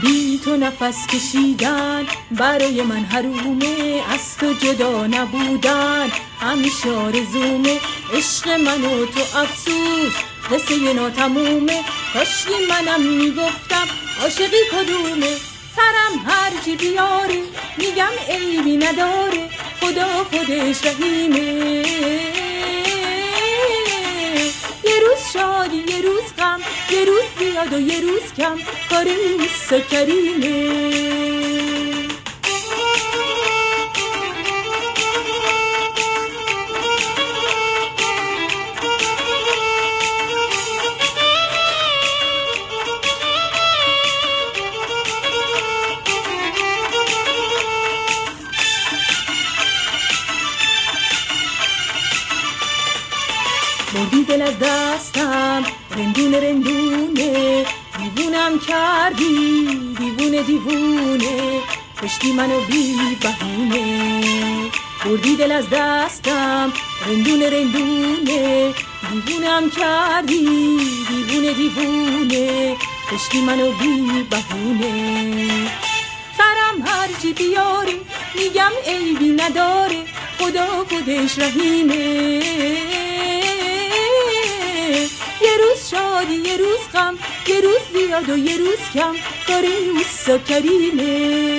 بی تو نفس کشیدن برای من حرومه، از تو جدا نبودن همیشه آرزومه. عشق من و تو افسوس قصه ناتمومه، کاشکی منم میگفتم عاشقی کدومه. سرم هرچی بیاره میگم عیبی نداره، خدا خودش رحیمه. یه روز شادی یه روز غم، یه روز زیاد و یه روز کم، کار اوست کریمه. بردی دل از دستم رندونه رندونه، دیوونم کردی دیوونه دیوونه، کشتی منو بی بهونه. بردی دل از دستم رندونه رندونه، دیوونم کردی دیوونه دیوونه، کشتی منو بی بهونه. سرم هرچی بیاره میگم عیبی نداره، خدا خودش رحیمه. یه روز شادی یه روز غم، یه روز زیاد و یه روز کم، کار اوست کریمه.